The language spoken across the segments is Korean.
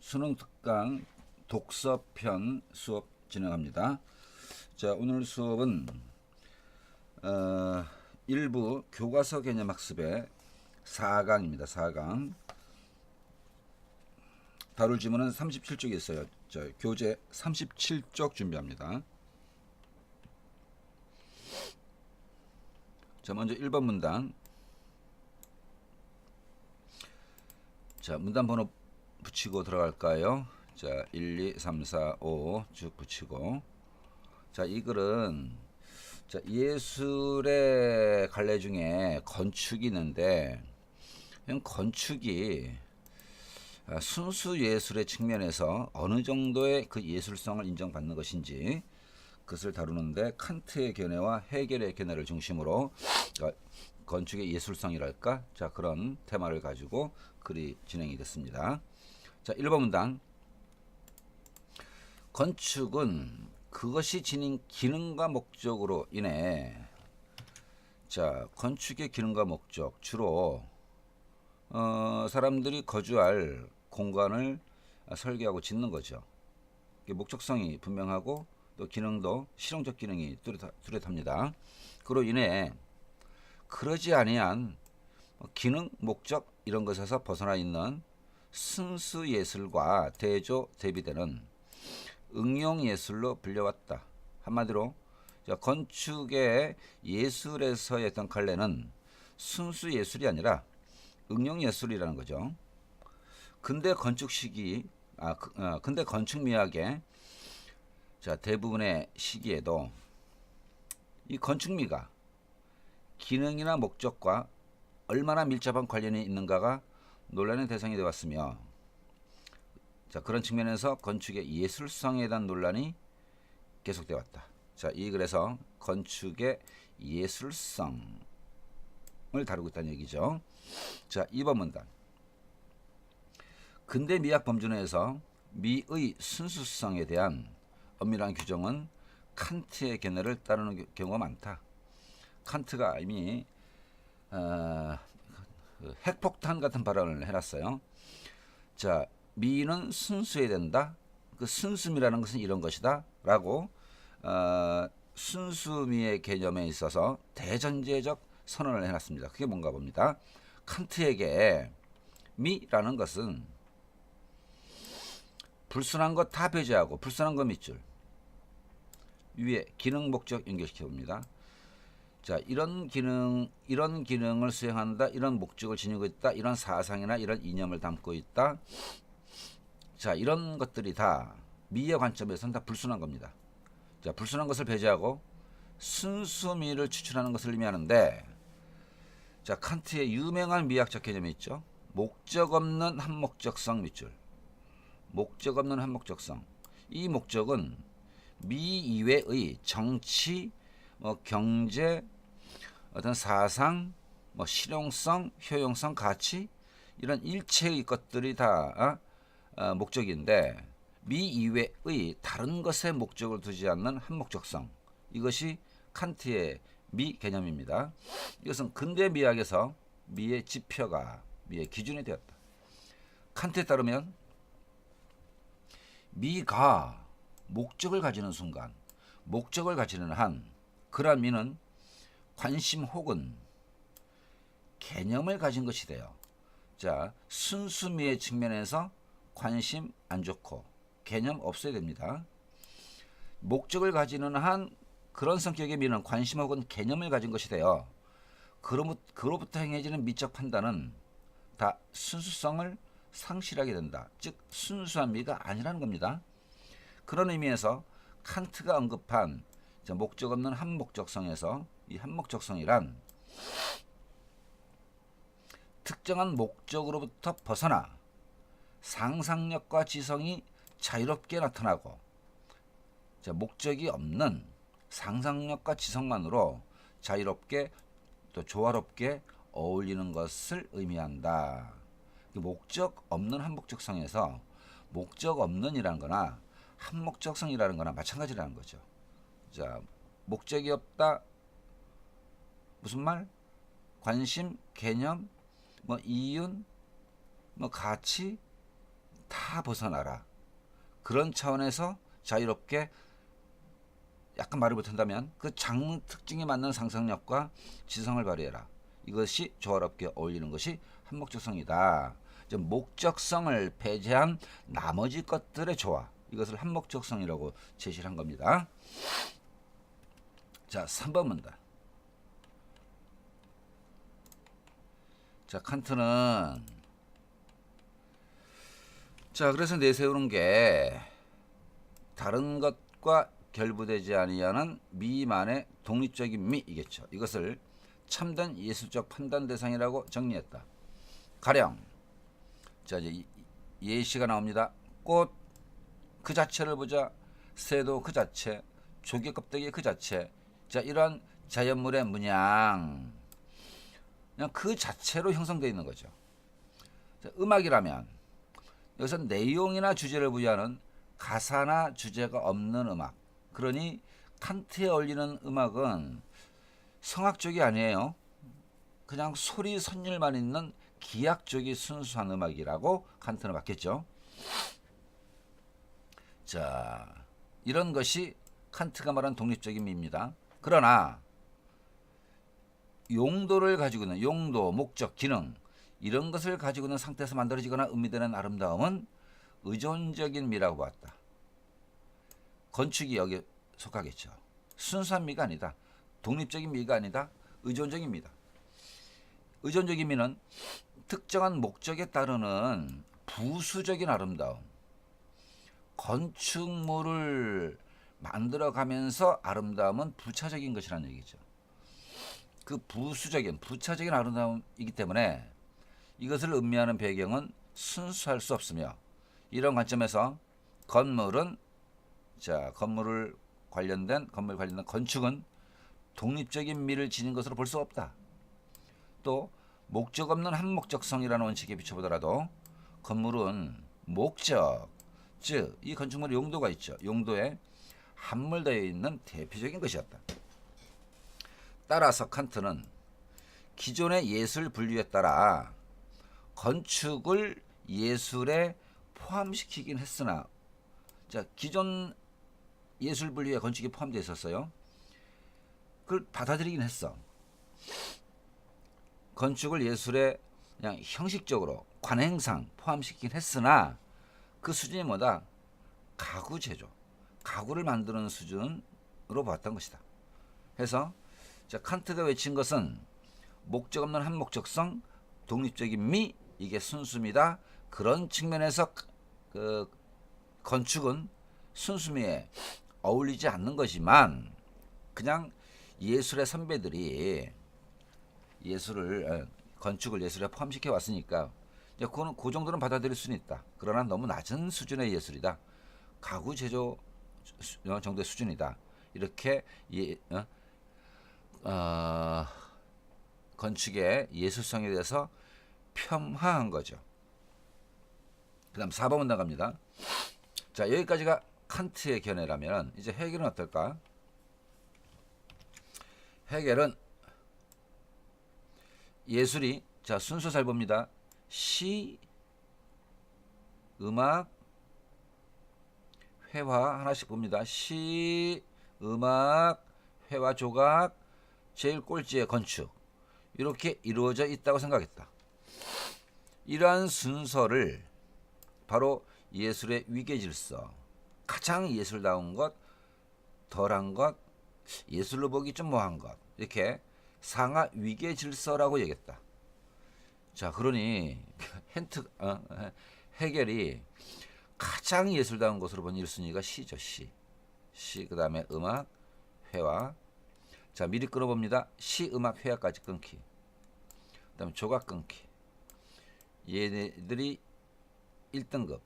수능 특강 독서편 수업 진행합니다. 자, 오늘 수업은 일부 교과서 개념 학습의 4강입니다. 4강. 다룰 지문은 37쪽이 있어요. 자, 교재 37쪽 준비합니다. 자, 먼저 1번 문단. 자, 문단 번호 붙이고 들어갈까요? 자, 1, 2, 3, 4, 5 쭉 붙이고. 자, 이 글은 자, 예술의 갈래 중에 건축이 있는데, 건축이 순수 예술의 측면에서 어느 정도의 그 예술성을 인정받는 것인지 그것을 다루는데, 칸트의 견해와 헤겔의 견해를 중심으로 건축의 예술성이랄까, 자, 그런 테마를 가지고 글이 진행이 됐습니다. 자, 1번 문단. 건축은 그것이 지닌 기능과 목적으로 인해, 자, 건축의 기능과 목적, 주로 사람들이 거주할 공간을 설계하고 짓는 거죠. 목적성이 분명하고 또 기능도 실용적 기능이 뚜렷합니다. 그로 인해 그러지 아니한 기능, 목적 이런 것에서 벗어나 있는 순수 예술과 대조 대비되는 응용 예술로 불려왔다. 한마디로 건축의 예술에서의 어떤 갈래는 순수 예술이 아니라 응용 예술이라는 거죠. 근대 건축 시기, 근대 건축 미학의 대부분의 시기에도 이 건축미가 기능이나 목적과 얼마나 밀접한 관련이 있는가가 논란의 대상이 되었으며, 자, 그런 측면에서 건축의 예술성에 대한 논란이 계속되어 왔다. 자, 이 글에서 건축의 예술성을 다루고 있다는 얘기죠. 자, 2번 문단. 근대 미학 범주에서 미의 순수성에 대한 엄밀한 규정은 칸트의 견해를 따르는 경우가 많다. 칸트가 이미 핵폭탄 같은 발언을 해놨어요. 자, 미는 순수해야 된다. 그 순수미라는 것은 이런 것이다. 라고 순수미의 개념에 있어서 대전제적 선언을 해놨습니다. 그게 뭔가 봅니다. 칸트에게 미라는 것은 불순한 것 다 배제하고 불순한 것 밑줄 위에 기능 목적 연결시켜 봅니다. 자, 이런 기능을 수행한다, 이런 목적을 지니고 있다, 이런 사상이나 이런 이념을 담고 있다. 자, 이런 것들이 다 미의 관점에서는 다 불순한 겁니다. 자, 불순한 것을 배제하고 순수미를 추출하는 것을 의미하는데, 자, 칸트의 유명한 미학적 개념이 있죠. 목적 없는 한목적성 밑줄. 목적 없는 한목적성. 이 목적은 미 이외의 정치, 경제, 어떤 사상, 실용성, 효용성, 가치 이런 일체의 것들이 다 목적인데, 미 이외의 다른 것에 목적을 두지 않는 한목적성, 이것이 칸트의 미 개념입니다. 이것은 근대 미학에서 미의 지표가, 미의 기준이 되었다. 칸트에 따르면 미가 목적을 가지는 순간, 목적을 가지는 한, 그러한 미는 관심 혹은 개념을 가진 것이 돼요. 자, 순수미의 측면에서 관심 안 좋고 개념 없어야 됩니다. 목적을 가지는 한 그런 성격의 미는 관심 혹은 개념을 가진 것이 돼요. 그로부터 행해지는 미적 판단은 다 순수성을 상실하게 된다. 즉 순수한 미가 아니라는 겁니다. 그런 의미에서 칸트가 언급한 목적 없는 한목적성에서 이 한목적성이란 특정한 목적으로부터 벗어나 상상력과 지성이 자유롭게 나타나고, 자, 목적이 없는 상상력과 지성만으로 자유롭게 또 조화롭게 어울리는 것을 의미한다. 목적 없는 한목적성에서 목적 없는이라는 거나 한목적성이라는 거나 마찬가지라는 거죠. 자, 목적이 없다. 무슨 말? 관심, 개념, 이윤, 가치 다 벗어나라. 그런 차원에서 자유롭게 약간 말을 못한다면 그 장르 특징에 맞는 상상력과 지성을 발휘해라. 이것이 조화롭게 어울리는 것이 한목적성이다. 이제 목적성을 배제한 나머지 것들의 조화, 이것을 한목적성이라고 제시를 한 겁니다. 자, 3번 문다. 자, 칸트는 자, 그래서 내세우는 게 다른 것과 결부되지 아니하는 미만의 독립적인 미이겠죠. 이것을 참된 예술적 판단 대상이라고 정리했다. 가령 자, 이제 예시가 나옵니다. 꽃 그 자체를 보자. 새도 그 자체, 조개 껍데기 그 자체. 자, 이러한 자연물의 문양, 그냥 그 자체로 형성되어 있는 거죠. 자, 음악이라면 여기서 내용이나 주제를 부여하는 가사나 주제가 없는 음악. 그러니 칸트에 어울리는 음악은 성악 쪽이 아니에요. 그냥 소리 선율만 있는 기악 쪽이 순수한 음악이라고 칸트는 봤겠죠. 자, 이런 것이 칸트가 말한 독립적인 미입니다. 그러나 용도를 가지고 있는 용도, 목적, 기능, 이런 것을 가지고 있는 상태에서 만들어지거나 음미되는 아름다움은 의존적인 미라고 봤다. 건축이 여기 속하겠죠. 순수한 미가 아니다. 독립적인 미가 아니다. 의존적인 미다. 의존적인 미는 특정한 목적에 따르는 부수적인 아름다움, 건축물을 만들어가면서 아름다움은 부차적인 것이라는 얘기죠. 그 부수적인, 부차적인 아름다움이기 때문에 이것을 음미하는 배경은 순수할 수 없으며, 이런 관점에서 건물 관련된 건축은 독립적인 미를 지닌 것으로 볼 수 없다. 또 목적 없는 한목적성이라는 원칙에 비춰보더라도 건물은 목적, 즉 이 건축물의 용도가 있죠. 용도에 함몰되어 있는 대표적인 것이었다. 따라서 칸트는 기존의 예술 분류에 따라 건축을 예술에 포함시키긴 했으나, 자, 기존 예술 분류에 건축이 포함되어 있었어요. 그걸 받아들이긴 했어. 건축을 예술에 그냥 형식적으로 관행상 포함시키긴 했으나 그 수준이 뭐다? 가구 제조, 가구를 만드는 수준으로 봤던 것이다. 그래서 자, 칸트가 외친 것은 목적 없는 한목적성, 독립적인 미, 이게 순수미다. 그런 측면에서 그 건축은 순수미에 어울리지 않는 것이지만, 그냥 예술의 선배들이 건축을 예술에 포함시켜 왔으니까 그거는 그 정도는 받아들일 수는 있다. 그러나 너무 낮은 수준의 예술이다. 가구 제조 정도의 수준이다. 이렇게 건축의 예술성에 대해서 폄하한 거죠. 그 다음 4번 문단 갑니다. 자, 여기까지가 칸트의 견해라면 이제 헤겔은 어떨까? 헤겔은 예술이, 자, 순서 잘 봅니다. 시, 음악, 회화 하나씩 봅니다. 시, 음악, 회화, 조각, 제일 꼴찌의 건축, 이렇게 이루어져 있다고 생각했다. 이러한 순서를 바로 예술의 위계 질서, 가장 예술다운 것, 덜한 것, 예술로 보기 좀 뭐한 것, 이렇게 상하 위계 질서라고 얘기했다. 자, 그러니 헤겔이 가장 예술다운 것으로 본 1순위가 시죠. 시, 그 다음에 음악, 회화. 자, 미리 끊어봅니다. 시, 음악, 회화까지 끊기. 그 다음에 조각 끊기. 얘네들이 1등급,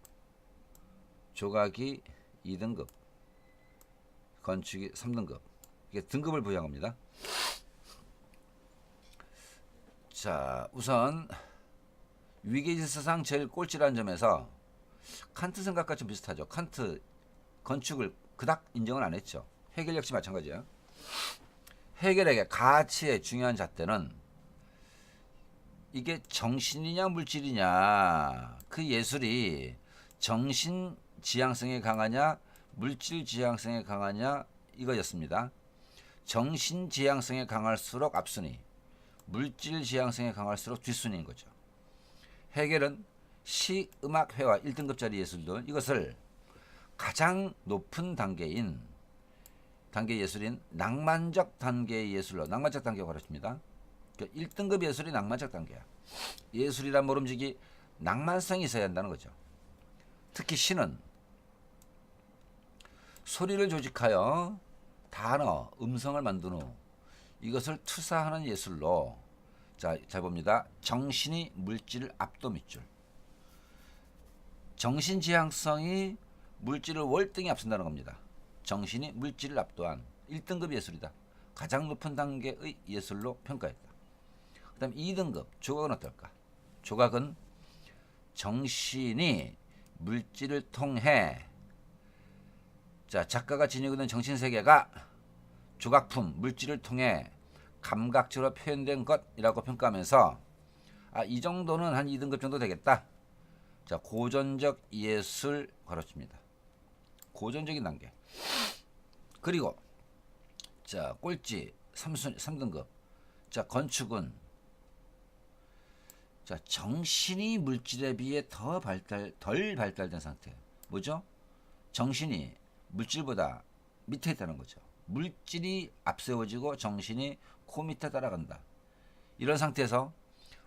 조각이 2등급, 건축이 3등급. 이게 등급을 부여합니다. 자, 우선 위계질서상 제일 꼴찌라는 점에서 칸트 생각과 좀 비슷하죠. 칸트 건축을 그닥 인정을 안 했죠. 헤겔 역시 마찬가지예요. 헤겔에게 가치의 중요한 잣대는 이게 정신이냐 물질이냐, 그 예술이 정신 지향성에 강하냐 물질 지향성에 강하냐 이거였습니다. 정신 지향성에 강할수록 앞순위, 물질 지향성에 강할수록 뒷순위인 거죠. 해겔은 시, 음악, 회화 1등급짜리 예술들 이것을 가장 높은 단계 예술인 낭만적 단계의 예술로 낭만적 단계가 가르칩니다. 1등급 예술이 낭만적 단계야. 예술이란 모름지기 낭만성이 있어야 한다는 거죠. 특히 시는 소리를 조직하여 단어, 음성을 만든 후 이것을 투사하는 예술로 자 봅니다. 정신이 물질을 압도 밑줄. 정신 지향성이 물질을 월등히 앞선다는 겁니다. 정신이 물질을 압도한 1등급 예술이다. 가장 높은 단계의 예술로 평가했다. 그 다음 2등급 조각은 어떨까? 조각은 정신이 물질을 통해 작가가 지니고 있는 정신세계가 조각품, 물질을 통해 감각적으로 표현된 것이라고 평가하면서 이 정도는 한 2등급 정도 되겠다. 고전적 예술 가르칩니다. 고전적인 단계. 그리고 꼴찌 3등급. 건축은 정신이 물질에 비해 덜 발달된 상태. 뭐죠? 정신이 물질보다 밑에 있다는 거죠. 물질이 앞세워지고 정신이 코 밑에 따라간다. 이런 상태에서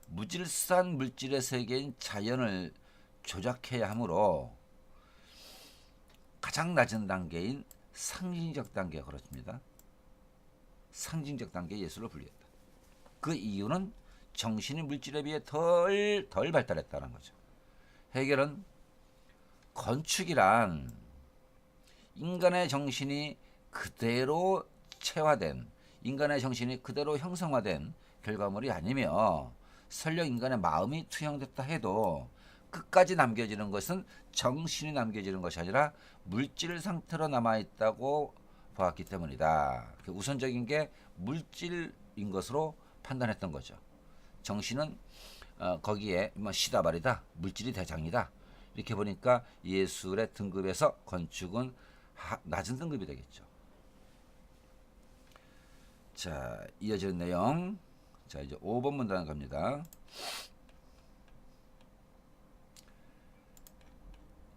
무질서한 물질의 세계인 자연을 조작해야 하므로 가장 낮은 단계인 상징적 단계가 그렇습니다. 상징적 단계 예술로 분류했다. 그 이유는 정신이 물질에 비해 덜 발달했다는 거죠. 해겔은 건축이란 인간의 정신이 그대로 체화된, 인간의 정신이 그대로 형성화된 결과물이 아니며 설령 인간의 마음이 투영됐다 해도 끝까지 남겨지는 것은 정신이 남겨지는 것이 아니라 물질 상태로 남아있다고 보았기 때문이다. 우선적인 게 물질인 것으로 판단했던 거죠. 정신은 거기에 시다 말이다, 물질이 대장이다. 이렇게 보니까 예술의 등급에서 건축은 낮은 등급이 되겠죠. 이어지는 내용. 이제 5번 문단 갑니다.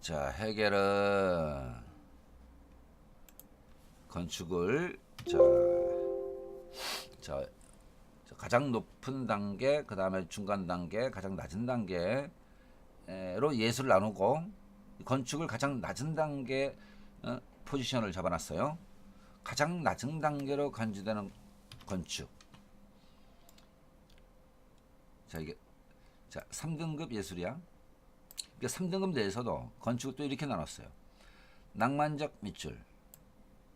해겔은 건축을 가장 높은 단계, 그 다음에 중간 단계, 가장 낮은 단계로 예술을 나누고 건축을 가장 낮은 단계 포지션을 잡아놨어요. 가장 낮은 단계로 간주되는 건축. 이게 3등급 예술이야. 그러니까 3등급 내에서도 건축을 또 이렇게 나눴어요. 낭만적 밑줄,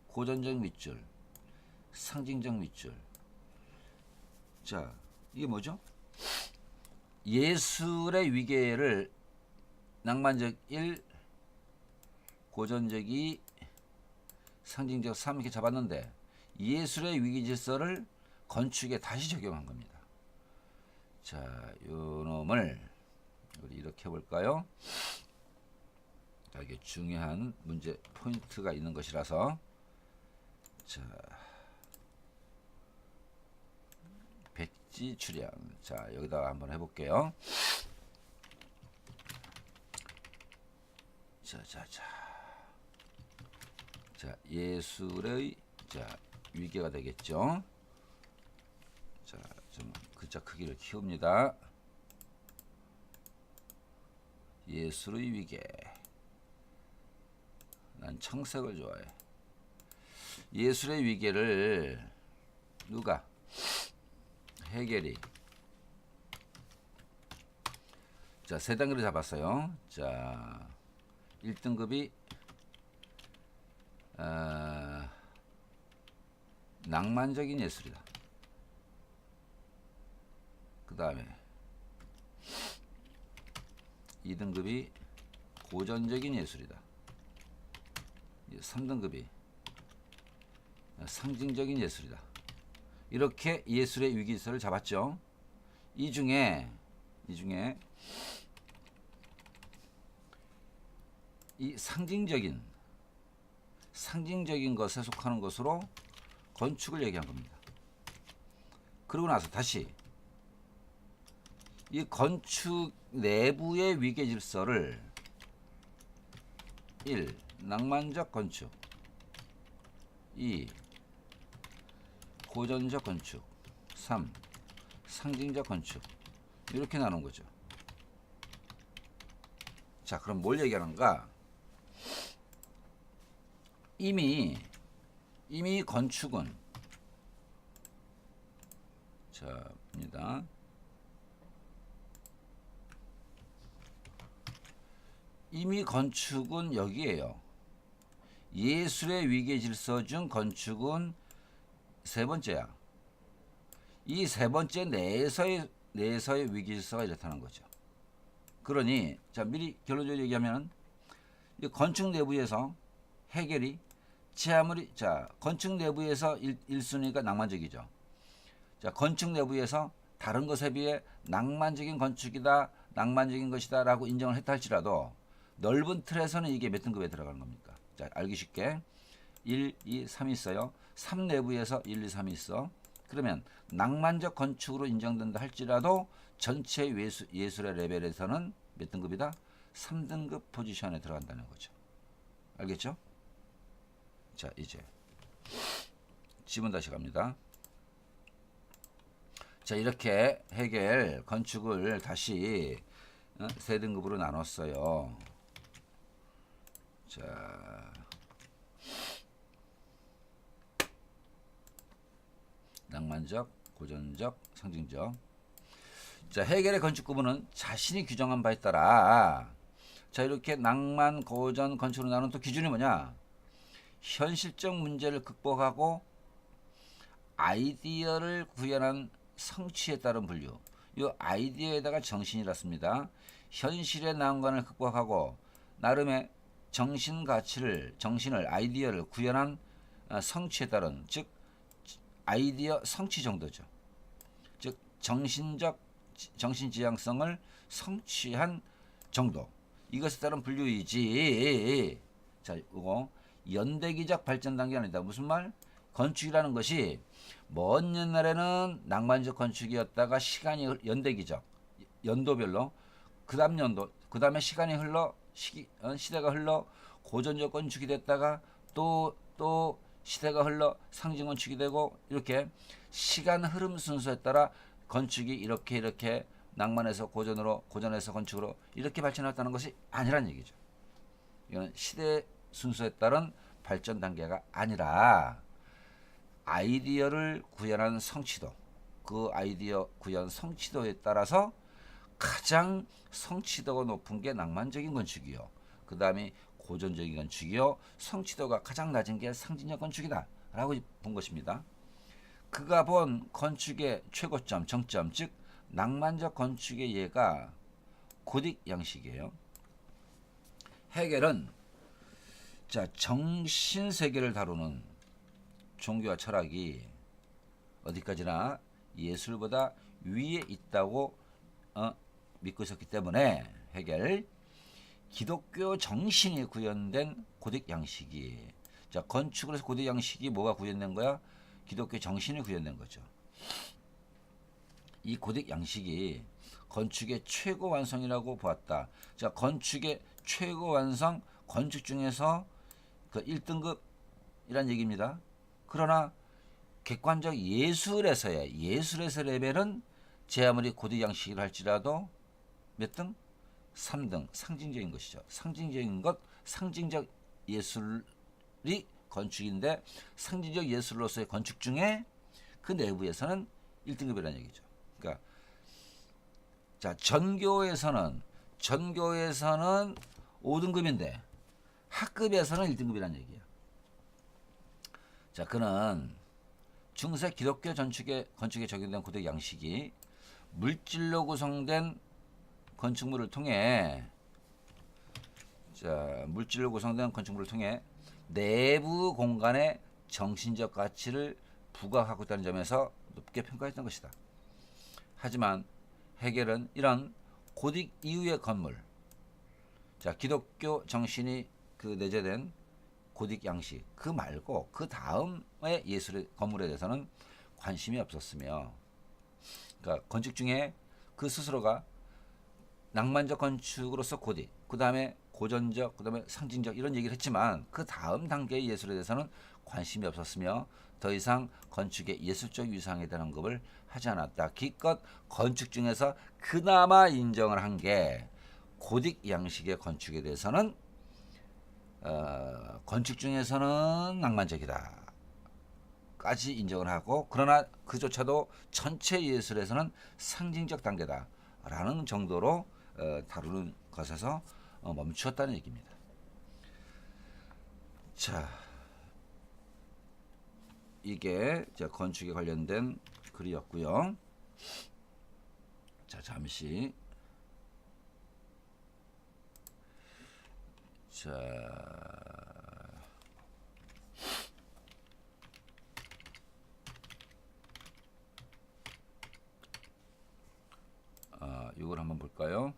고전적 밑줄, 상징적 밑줄. 이게 뭐죠? 예술의 위계를 낭만적 1, 고전적 2, 상징적 3 이렇게 잡았는데 예술의 위기 질서를 건축에 다시 적용한 겁니다. 요 놈을 우리 이렇게 해볼까요? 이게 중요한 문제 포인트가 있는 것이라서 백지 출현. 여기다가 한번 해볼게요. 예술의 위계가 되겠죠. 좀 글자 크기를 키웁니다. 예술의 위계. 난 청색을 좋아해. 예술의 위계를 누가? 해겔이. 세 단계를 잡았어요. 1등급이 낭만적인 예술이다. 그 다음에 2등급이 고전적인 예술이다. 3등급이 상징적인 예술이다. 이렇게 예술의 위기질서를 잡았죠. 이 중에 이 상징적인 것에 속하는 것으로 건축을 얘기한 겁니다. 그러고 나서 다시 이 건축 내부의 위계 질서를 1. 낭만적 건축, 2. 고전적 건축, 3. 상징적 건축, 이렇게 나눈 거죠. 자, 그럼 뭘 얘기하는가? 이미 건축은, 자, 봅니다. 이미 건축은 여기에요. 예술의 위계 질서 중 건축은 세 번째야. 이 세 번째 내에서의 위계 질서가 이렇다는 거죠. 그러니 자, 미리 결론적으로 얘기하면 이 건축 내부에서 해겔이 아무리 자, 건축 내부에서 1순위가 낭만적이죠. 자, 건축 내부에서 다른 것에 비해 낭만적인 건축이다, 낭만적인 것이다 라고 인정을 했다 할지라도 넓은 틀에서는 이게 몇 등급에 들어가는 겁니까? 자, 알기 쉽게 1, 2, 3이 있어요. 3 내부에서 1, 2, 3이 있어. 그러면 낭만적 건축으로 인정된다 할지라도 전체 예술의 레벨에서는 몇 등급이다? 3등급 포지션에 들어간다는 거죠. 알겠죠? 자, 이제 지문 다시 갑니다. 자, 이렇게 해겔 건축을 다시 세 등급으로 나눴어요. 자, 낭만적, 고전적, 상징적. 자, 해겔의 건축 구분은 자신이 규정한 바에 따라 자, 이렇게 낭만, 고전, 건축으로 나누는 또 기준이 뭐냐? 현실적 문제를 극복하고 아이디어를 구현한 성취에 따른 분류. 이 아이디어에다가 정신이랐습니다. 현실의 난관을 극복하고 나름의 정신을 아이디어를 구현한 성취에 따른, 즉 아이디어 성취 정도죠. 즉 정신지향성을 성취한 정도. 이것에 따른 분류이지. 자, 이거 연대기적 발전 단계 아니다. 무슨 말? 건축이라는 것이 먼 옛날에는 낭만적 건축이었다가 시간이 연대기적, 연도별로 그 다음에 시간이 흘러 시대가 흘러 고전적 건축이 됐다가 또 시대가 흘러 상징 건축이 되고, 이렇게 시간 흐름 순서에 따라 건축이 이렇게 낭만에서 고전에서 건축으로 이렇게 발전했다는 것이 아니란 얘기죠. 이건 시대 순서에 따른 발전 단계가 아니라 아이디어를 구현한 성취도, 그 아이디어 구현 성취도에 따라서 가장 성취도가 높은 게 낭만적인 건축이요, 그 다음에 고전적인 건축이요, 성취도가 가장 낮은 게 상징적 건축이다 라고 본 것입니다. 그가 본 건축의 최고점, 정점, 즉 낭만적 건축의 예가 고딕 양식이에요. 해겔은 자, 정신세계를 다루는 종교와 철학이 어디까지나 예술보다 위에 있다고 믿고 있었기 때문에 해겔 기독교 정신이 구현된 고딕 양식이, 자, 건축을 해서 고딕 양식이 뭐가 구현된 거야? 기독교 정신이 구현된 거죠. 이 고딕 양식이 건축의 최고 완성이라고 보았다. 자, 건축의 최고 완성, 건축 중에서 그 1등급이란 얘기입니다. 그러나 객관적 예술에서의 레벨은 제 아무리 고딕 양식을 할지라도 몇 등? 3등. 상징적인 것이죠. 상징적 예술이 건축인데, 상징적 예술로서의 건축 중에 그 내부에서는 1등급이라는 얘기죠. 그러니까 자, 전교에서는 5등급인데 학급에서는 1등급이라는 얘기예요. 자, 그는 중세 기독교 건축에 적용된 고딕 양식이 물질로 구성된 건축물을 통해 내부 공간에 정신적 가치를 부각하고 있다는 점에서 높게 평가했던 것이다. 하지만 해겔은 이런 고딕 이후의 건물, 자, 기독교 정신이 그 내재된 고딕 양식 그 말고 그 다음에 예술의 건물에 대해서는 관심이 없었으며, 그러니까 건축 중에 그 스스로가 낭만적 건축으로서 고딕, 그 다음에 고전적, 그 다음에 상징적 이런 얘기를 했지만 그 다음 단계의 예술에 대해서는 관심이 없었으며 더 이상 건축의 예술적 위상에 대한 언급을 하지 않았다. 기껏 건축 중에서 그나마 인정을 한 게 고딕 양식의 건축에 대해서는 건축 중에서는 낭만적이다 까지 인정을 하고, 그러나 그조차도 전체 예술에서는 상징적 단계다 라는 정도로 다루는 것에서 멈추었다는 얘기입니다. 자, 이게 건축에 관련된 글이었고요. 자, 잠시 자, 이걸 한번 볼까요?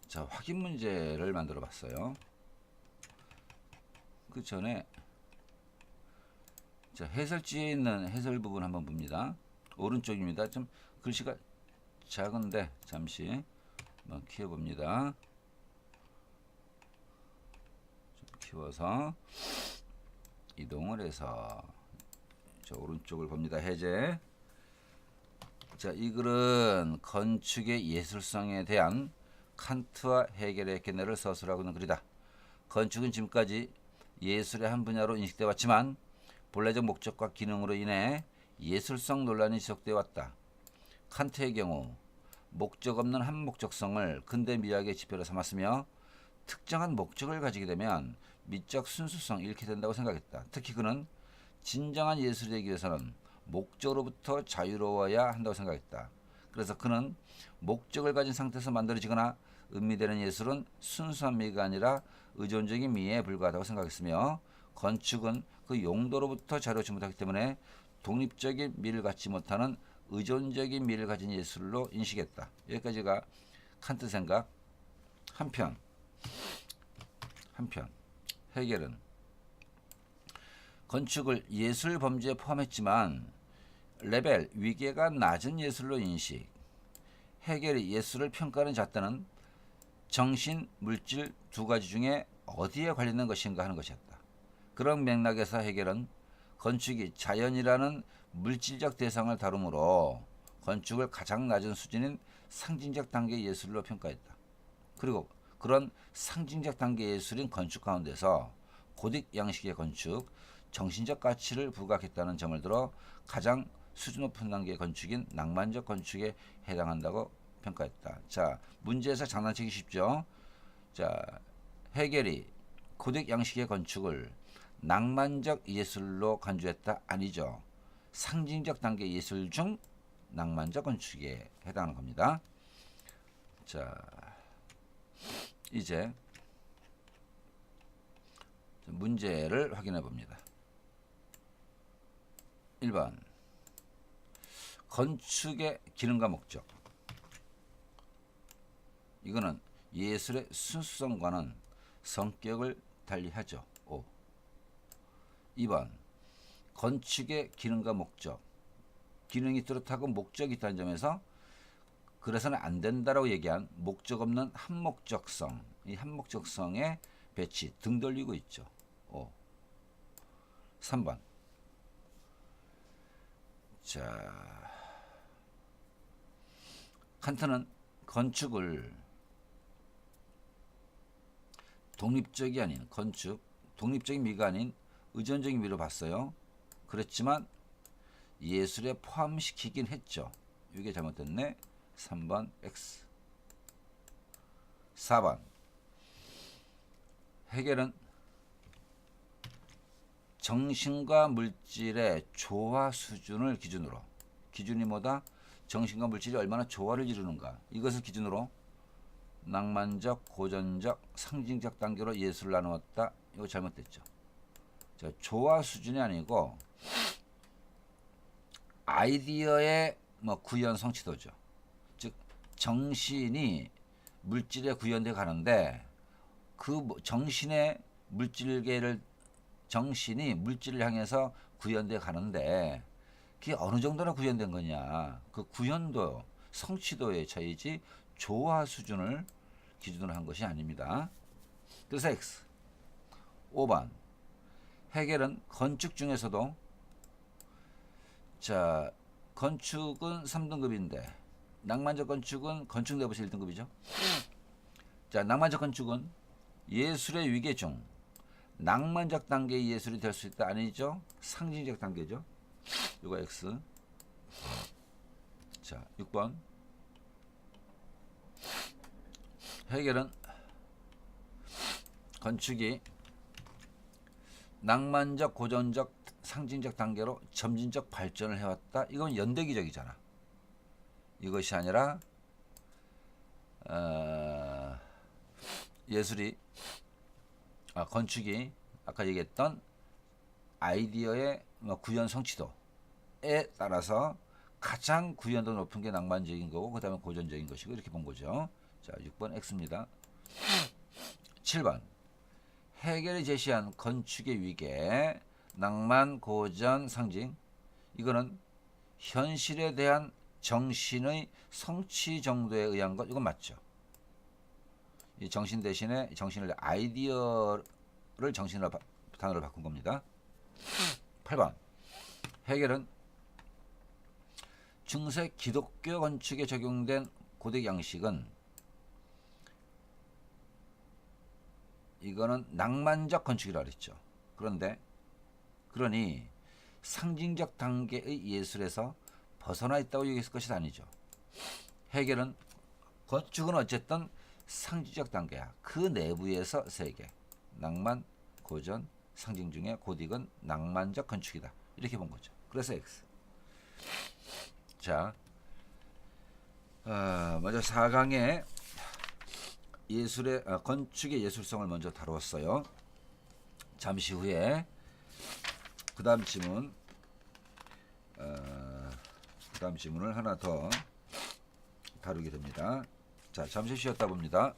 자, 확인 문제를 만들어 봤어요. 그 전에 자, 해설지에 있는 해설 부분 한번 봅니다. 오른쪽입니다. 좀 글씨가 작은데 잠시 한번 키워봅니다. 좀 키워서 이동을 해서 저 오른쪽을 봅니다. 해제. 자, 이 글은 건축의 예술성에 대한 칸트와 헤겔의 견해를 서술하고 있는 글이다. 건축은 지금까지 예술의 한 분야로 인식되어 왔지만 본래적 목적과 기능으로 인해 예술성 논란이 지속되어 왔다. 칸트의 경우 목적 없는 한 목적성을 근대 미학의 지표로 삼았으며 특정한 목적을 가지게 되면 미적 순수성을 잃게 된다고 생각했다. 특히 그는 진정한 예술이 되기 위해서는 목적으로부터 자유로워야 한다고 생각했다. 그래서 그는 목적을 가진 상태에서 만들어지거나 음미되는 예술은 순수한 미가 아니라 의존적인 미에 불과하다고 생각했으며, 건축은 그 용도로부터 자유롭지 못하기 때문에 독립적인 미를 갖지 못하는 의존적인 미를 가진 예술로 인식했다. 여기까지가 칸트 생각. 한편 헤겔은 건축을 예술 범주에 포함했지만 레벨 위계가 낮은 예술로 인식. 헤겔이 예술을 평가하는 잣대는 정신, 물질 두 가지 중에 어디에 관련된 것인가 하는 것이었다. 그런 맥락에서 헤겔은 건축이 자연이라는 물질적 대상을 다루므로 건축을 가장 낮은 수준인 상징적 단계 예술로 평가했다. 그리고 그런 상징적 단계 예술인 건축 가운데서 고딕 양식의 건축, 정신적 가치를 부각했다는 점을 들어 가장 수준 높은 단계의 건축인 낭만적 건축에 해당한다고 평가했다. 자, 문제에서 장난치기 쉽죠. 자, 헤겔이 고딕 양식의 건축을 낭만적 예술로 간주했다? 아니죠. 상징적 단계 예술 중 낭만적 건축에 해당하는 겁니다. 자, 이제 문제를 확인해 봅니다. 1번 건축의 기능과 목적. 이거는 예술의 순수성과는 성격을 달리하죠. 5. 2번 건축의 기능과 목적. 기능이 뚜렷하고 목적이 있다는 점에서 그래서는 안 된다라고 얘기한 목적 없는 한목적성. 이 한목적성의 배치 등 돌리고 있죠. 5. 3번 자, 칸트는 건축을 독립적이 아닌 독립적인 미가 아닌 의존적인 미로 봤어요. 그렇지만 예술에 포함시키긴 했죠. 이게 잘못됐네. 3번 X. 4번 헤겔은 정신과 물질의 조화 수준을 기준으로, 기준이 뭐다? 정신과 물질이 얼마나 조화를 이루는가, 이것을 기준으로 낭만적, 고전적, 상징적 단계로 예술을 나누었다. 이거 잘못됐죠. 자, 조화 수준이 아니고 아이디어의 뭐 구현 성취도죠. 즉 정신이 물질에 구현돼 가는데 그 정신의 물질계를 정신이 물질을 향해서 구현돼 가는데 그게 어느 정도나 구현된 거냐. 그 구현도 성취도의 차이지 조화 수준을 기준으로 한 것이 아닙니다. 그래서 X. 5번. 해겔은 건축 중에서도 자, 건축은 3등급인데 낭만적 건축은 건축 내부에서 1등급이죠. 자, 낭만적 건축은 예술의 위계 중 낭만적 단계의 예술이 될 수 있다 아니죠? 상징적 단계죠. 이거 X. 자, 6번. 해겔은 건축이 낭만적, 고전적, 상징적 단계로 점진적 발전을 해왔다. 이건 연대기적이잖아. 이것이 아니라 예술이 건축이 아까 얘기했던 아이디어의 구현 성취도에 따라서 가장 구현도 높은 게 낭만적인 거고 그 다음에 고전적인 것이고 이렇게 본 거죠. 자, 6번 X입니다. 7번. 해겔이 제시한 건축의 위계, 낭만, 고전, 상징. 이거는 현실에 대한 정신의 성취 정도에 의한 것. 이건 맞죠. 이 정신 대신에 정신을 아이디어를 정신으로 단어를 바꾼 겁니다. 8번. 해겔은 중세 기독교 건축에 적용된 고대 양식은 이거는 낭만적 건축이라고 그랬죠. 그러니 상징적 단계의 예술에서 벗어나 있다고 얘기했을 것이 아니죠. 해겔은 건축은 어쨌든 상징적 단계야. 그 내부에서 세계. 낭만, 고전, 상징 중에 고딕은 낭만적 건축이다. 이렇게 본 거죠. 그래서 X. 자, 먼저 4강의 예술의 건축의 예술성을 먼저 다루었어요. 잠시 후에 그 다음 질문을 하나 더 다루게 됩니다. 자, 잠시 쉬었다 봅니다.